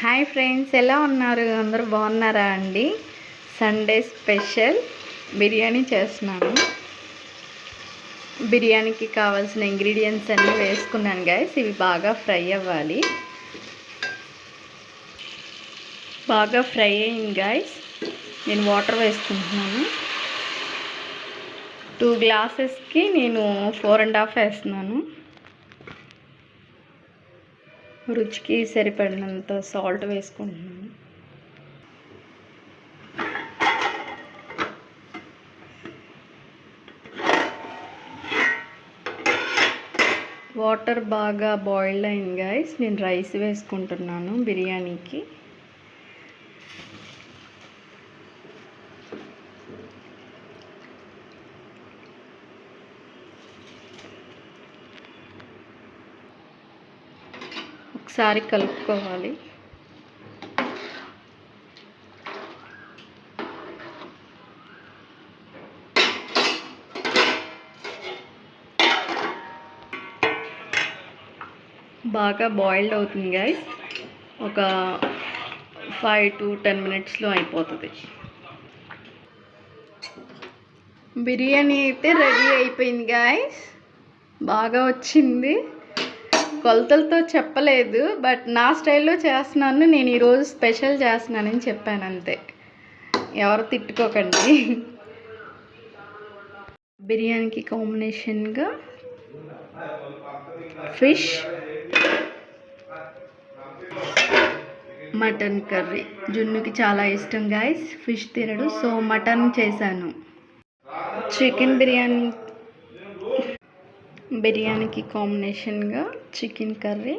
Hi friends, ఎలా ఉన్నారు? అందరూ బాగున్నారా అండి? సండే స్పెషల్ బిర్యానీ చేస్తున్నాను. బిర్యానీకి కావాల్సిన ఇంగ్రీడియంట్స్ అన్నీ వేసుకున్నాను గైస్. ఇవి బాగా ఫ్రై అవ్వాలి. బాగా ఫ్రై అయింది గైస్. నేను వాటర్ వేసుకుంటున్నాను. 2 గ్లాసెస్కి నేను 4.5 వేస్తున్నాను. రుచికి సరిపడినంత సాల్ట్ వేసుకుంటున్నాను. వాటర్ బాగా బాయిల్డ్ అయింది గైస్. నేను రైస్ వేసుకుంటున్నాను బిర్యానీకి. ఒకసారి కలుపుకోవాలి. బాగా బాయిల్డ్ అవుతుంది గైస్. ఒక 5 to 10 మినిట్స్లో అయిపోతుంది. బిర్యానీ అయితే రెడీ అయిపోయింది గైస్. బాగా వచ్చింది. కొలతలతో చెప్పలేదు, బట్ నా స్టైల్లో చేస్తున్నాను. నేను ఈరోజు స్పెషల్ చేస్తున్నానని చెప్పాను అంతే. ఎవరు తిట్టుకోకండి. బిర్యానీకి కాంబినేషన్గా ఫిష్, మటన్ కర్రీ. జున్నుకి చాలా ఇష్టం గైస్, ఫిష్ తినడు, సో మటన్ చేశాను. చికెన్ బిర్యానీకి కాంబినేషన్గా చికెన్ కర్రీ,